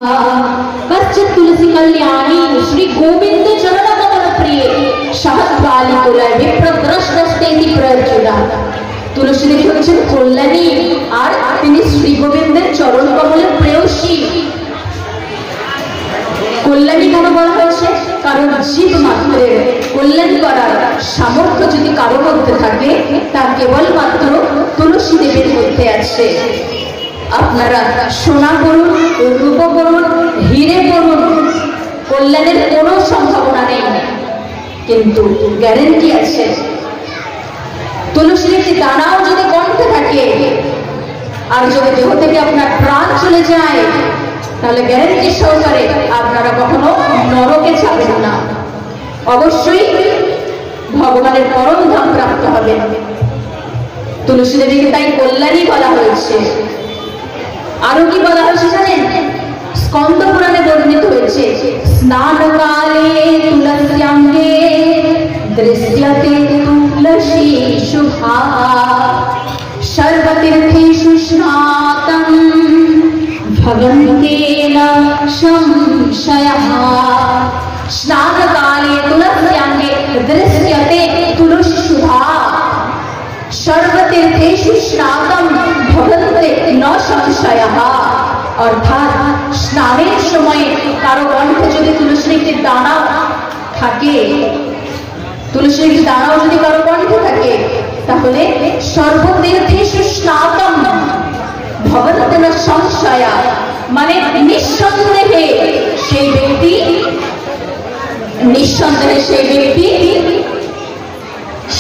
कश्चित् तुलसी कल्याणी श्री गोविंद चरण कमल प्रिय सहस्राली तुलय विप्रद्रष्टस्तेति प्रयोज्यता। तुलसी देवी হচ্ছেন কল্যাণী আর তিনি শ্রী গোবিন্দের চরণ কমলের প্রেয়সী। কল্যাণী কেন বলা হয়েছে? কারণ জীব মাত্রের কল্যাণ করার সামর্থ্য যদি কারোর মধ্যে থাকে তা কেবলমাত্র তুলসী দেবীর মধ্যে আছে। আপনারা সোনা করুন, রূপ করুন, হিরে করুন, কল্যাণের কোনো সম্ভাবনা নেই, কিন্তু গ্যারেন্টি আছে। তুলসীর একটি দানাও যদি কণ্ঠে থাকে আর যদি দেহ থেকে আপনার প্রাণ চলে যায় তাহলে গ্যারেন্টি সহকারে আপনারা কখনো নরকে যাবেন না, অবশ্যই ভগবানের পরম ধাম প্রাপ্ত হবেন। তুলসী দেবীকে তাই কল্যাণী বলা হয়েছে। আরো কি বলা হয়েছে জানেন? স্কন্দ পুরাণে বর্ণিত হয়েছে, স্নানকালে তুলস্যাঙ্গে দৃশ্যতে তুলসী শুভা সর্বতীর্থেষু স্নাতং ভগন্তেন সংশয়ঃ। স্নানকালে তুলস্যাঙ্গে দৃশ্যতে তুলসী শুভা সর্বতীর্থেষু স্নাতং ভগন্তে ন সংশয়ঃ। অর্থাৎ স্নানের সময় কারো কণ্ঠে যদি তুলসীর একটি দানা থাকে, তুলসীর একটি দানাও যদি কারো কণ্ঠে থাকে তাহলে সর্বতীর্থেষু স্নাতং ভগন্তে ন সংশয়ঃ, মানে নিঃসন্দেহে সেই ব্যক্তি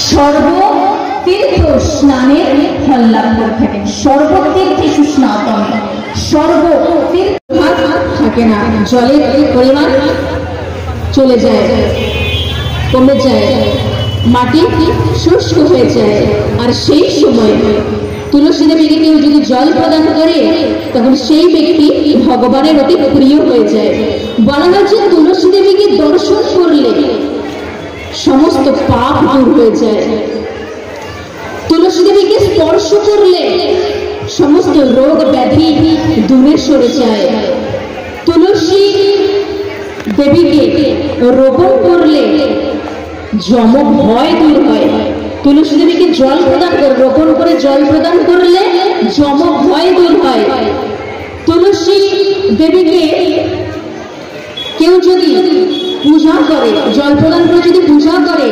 সর্বতীর্থ স্নানের ফল লাভ করে থাকেন। সর্বতীর্থেষু স্নাতং, সর্বতীর্থ থাকে না, জলের পরিমাণ চলে যায়, কমে যায়, মাটি শুষ্ক হয়ে যায়, আর সেই সময় তুলসী দেবীকে কেউ যদি জল প্রদান করে তখন সেই ব্যক্তি ভগবানের অতি প্রিয় হয়ে যায়। বলা হয় যে তুলসী দেবীকে দর্শন করলে সমস্ত পাপ দূর হয়ে যায়, তুলসী দেবীকে স্পর্শ করলে সমস্ত রোগ ব্যাধি দূরে সরে যায়, তুলসী দেবীকে রোপণ করলে যম ভয় দূর হয়, তুলসী দেবীকে জল প্রদান করে রোপণ করে জল প্রদান করলে যম ভয় দূর হয়, তুলসী দেবীকে কেউ যদি পূজা করে, জল প্রদান করে যদি পূজা করে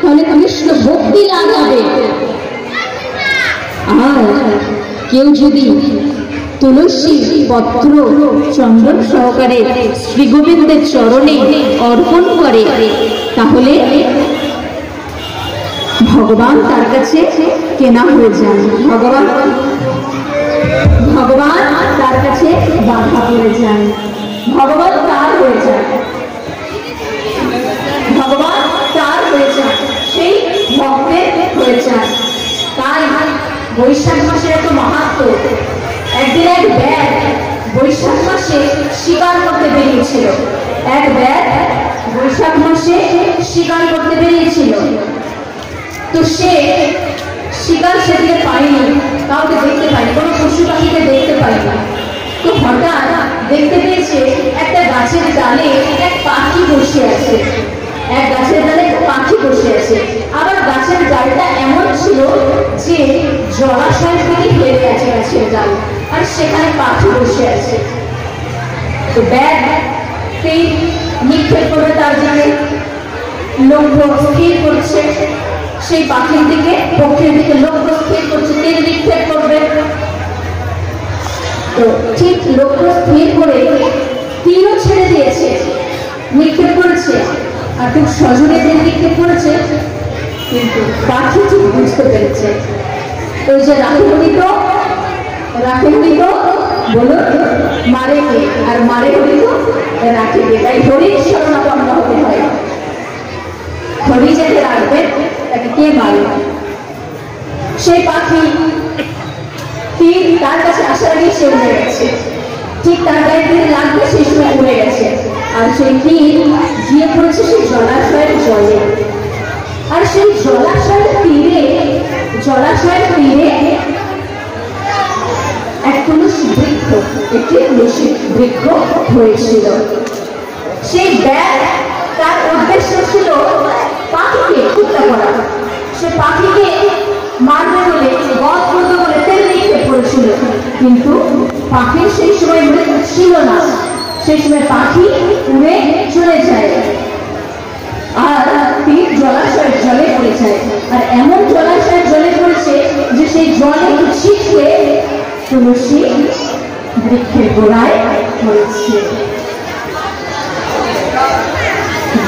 তাহলে কৃষ্ণ ভক্তি লাভ হবে। আর কেউ যদি তুলসী পত্র চন্দন সহকারে শ্রী গোবিন্দের চরণে অর্পণ করে তাহলে ভগবান তার কাছে কেনা হয়ে যান, ভগবান তার কাছে বাধা পড়ে যান, ভগবান তার হয়ে যান, ভগবান তার হয়ে যান, সেই ভক্তের হয়ে যান। তাই বৈশাখ মাসের এত মাহাত্ম্য। একদিন এক ব্যাগ বৈশাখ মাসে শিকার করতে বেরিয়েছিল, এক ব্যাগ বৈশাখ মাসে শিকার করতে বেরিয়েছিল। তো সে শিকার সেদিকে পায়নি, কাউকে দেখতে পায়নি, কোনো পশু পাখিকে দেখতে পায়নি। তো হঠাৎ দেখতে পেয়েছে একটা গাছের ডালে এক পাখি বসে আছে, এক গাছের ডালে একটা পাখি বসে আছে। আবার গাছের ডালটা এমন ছিল যে জলাশয়ের দিকে হেরে আছে গাছের ডাল, আর সেখানে পাখি বসে আছে। তো ব্যাগ সেই নিক্ষেপ করবে, তার জন্য লক্ষ্য স্থির করছে, সেই পাখির দিকে পক্ষীর দিকে লক্ষ্য স্থির করছে, তীর নিক্ষেপ করবে। তো ঠিক লক্ষ্য স্থির করে তীরও ছেড়ে দিয়েছে, নিক্ষেপ করেছে, আর খুব সজোরে তীর নিক্ষেপ করেছে। কিন্তু পাখি ঠিক বুঝতে পেরেছে ওই যে রাখেনি তো বলো মারে কে, আর মারে হলি তো রাখে কে। তাই হরির শরণাপন্ন হতে হয়, হরি যাকে রাখবে তাকে কে মারবে। সেই পাখি তীর তার কাছে আসার আগে সে উড়ে গেছে, ঠিক তার গায়ে তীর লাগবে সেই সময় উড়ে গেছে, আর সেই তীর গিয়ে পড়েছে সেই জলাশয়ের জলে। আর সেই জলাশয়ের তীরে একটা তুলসী বৃক্ষ, একটি তুলসী বৃক্ষ হয়েছিল। সেই ব্যাগ তার উদ্দেশ্য ছিল পাখিকে হত্যা করা। সে পাখিকে মারবে বলে, বধ করবে বলে তেল নিক্ষেপ করেছিল, কিন্তু পাখির সেই সময় মৃত্যু ছিল না। সেই সময় পাখি উড়ে চলে যায় আর তীর জলাশয়ের জলে পড়ে যায়। আর এমন জলাশয়ের জলে পড়েছে যে সেই জলে ছিটকে তুলসী বৃক্ষের গোড়ায় পড়েছে।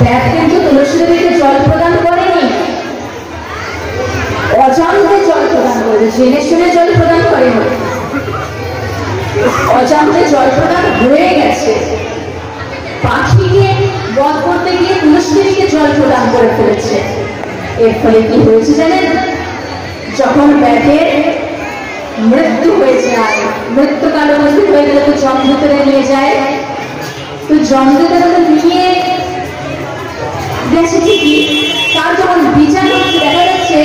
ব্যাগ কিন্তু তুলসী দেবীকে জল প্রদান করেনি, অজান্তে জল প্রদান করে, জেনে শুনে জল প্রদান করেনি, অজান্তে জল প্রদান হয়ে গেছে। পাখিকে বধ করতে গিয়ে তুলসী দেবীকে জল প্রদান করে ফেলেছে। এর ফলে কি হয়েছে জানেন? যখন ব্যাগের মৃত্যু হয়ে যায়, মৃত্যুকাল উপস্থিত হয়ে গেলে তো যমদূতেরা নিয়ে যায়। তো যমদূতেরা নিয়ে গেছে ঠিকই, তার যখন বিচার হচ্ছে দেখা যাচ্ছে,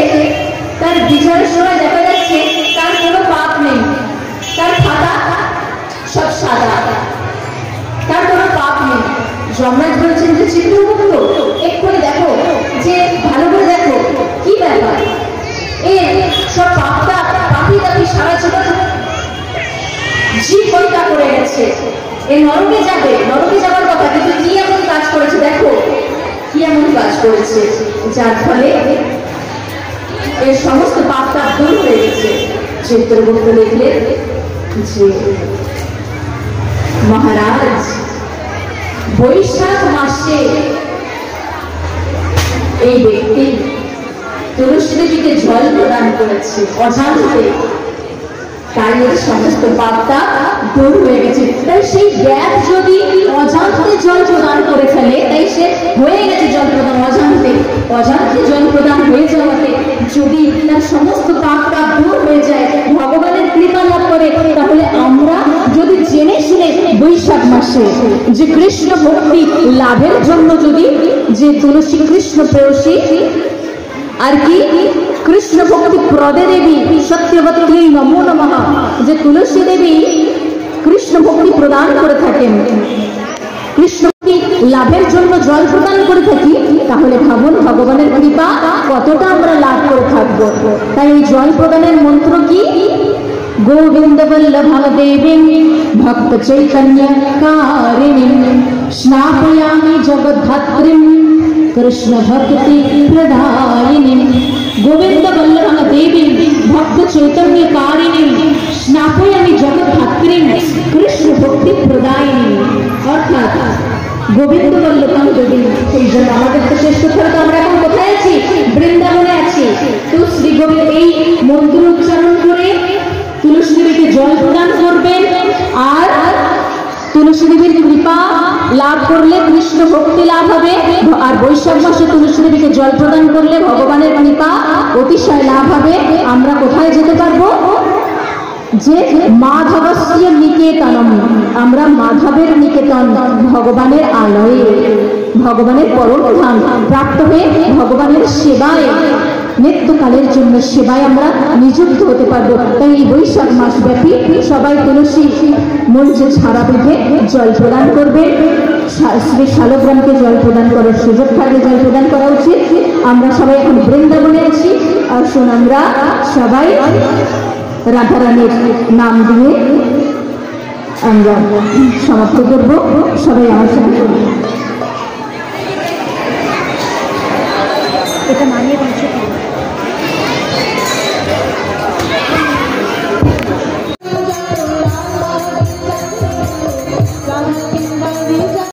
তার বিচারের সময় দেখা যাচ্ছে তার কোনো পাপ নেই, তার খাতা সব সাদা, তার কোনো পাপ নেই। যমরাজ বলছেন যে চিত্রগুপ্ত, এক্ষুনি দেখো, যে ভালো করে দেখো কি ব্যাপার, এর সব পাপটা পাপি তাপি সারা জীবন জীব হত্যা করে গেছে, এ নরকে যাবে, নরকে যাবার কথা, কিন্তু কি এমন কাজ করেছে, দেখো কি এমন কাজ করেছে যার ফলে এর সমস্ত পাপটা দূর হয়ে গেছে। চিত্রগুপ্ত লিখলেন যে মহারাজ, বৈশাখ মাসে এই ব্যক্তি তুলসী দেবীকে জল প্রদান করেছে অজান্তে, তাই এর সমস্ত পাপটা দূর হয়ে গেছে। তাই সেই ব্যাগ যদি অজান্তে জল প্রদান করে ফেলে, তাই সে হয়ে গেছে জল প্রদান অজান্তে, অজান্তে জল প্রদান হয়ে যাওয়াতে যদি তার সমস্ত পাপটা দূর হয়ে যায়, ভগবানের কৃপা লাভ করে, তাহলে আমরা যদি জেনে শুনে বৈশাখ মাসে যে কৃষ্ণ ভক্তি লাভের জন্য যদি যে তুলসী কৃষ্ণ প্রেয়সী আর কি কৃষ্ণ ভক্তি প্রদে দেবী সত্যবতী নমো নমঃ, যে তুলসী দেবী কৃষ্ণ ভক্তি প্রদান করে থাকেন, কৃষ্ণ ভক্তি লাভের জন্য জল প্রদান করে থাকি, তাহলে ভাবুন ভগবানের কৃপা কতটা আমরা লাভ করে থাকবো। তাই এই জল প্রদানের মন্ত্র কি? গোবিন্দ বল্লভা দেবী ভক্ত চৈতন্য কারিণী স্নাপয়ামি জগদ্ধাত্রীম কৃষ্ণ ভক্তি প্রদায়িনী। গোবিন্দ বল্লভা দেবী ভক্ত চৈতন্য কারিণী স্নাপয়ামি জগদ্ধাত্রীম কৃষ্ণ ভক্তি প্রদায়িনী। অর্থাৎ গোবিন্দ বল্লভা দেবী, সেই জন্য আমাদের তো শেষ কথা, তো আমরা এখন কোথায় আছি? বৃন্দাবনে আছি। তো শ্রী গোবিন্দ এই মন্ত্র উচ্চারণ করে তুলসী দেবীকে জল প্রদান করবেন, আর তুলসী দেবীর কৃপা লাভ করলে কৃষ্ণ ভক্তি লাভ হবে। আর বৈশাখ মাসে তুলসী দেবীকে জল প্রদান করলে ভগবানের কৃপা অতিশয় লাভ হবে। আমরা কোথায় যেতে পারবো? যে মাধবস্য নিকেতনম, আমরা মাধবের নিকেতন, ভগবানের আলয়ে, ভগবানের পরম ধাম প্রাপ্ত হয়ে ভগবানের সেবায়, নিত্যকালের জন্য সেবায় আমরা নিযুক্ত হতে পারবো। তাই এই বৈশাখ মাস ব্যাপী সবাই তুলসী মঞ্চে ছাড়া বেঁধে জল প্রদান করবে। শ্রী শালগ্রামকে জল প্রদান করার সুযোগ থাকলে জল প্রদান করা উচিত। আমরা সবাই এখন বৃন্দাবনে আছি, আসুন আমরা সবাই রাধারানীর নাম দিয়ে আমরা সমাপ্ত করবো। সবাই আমার সাথে এটা মানিয়ে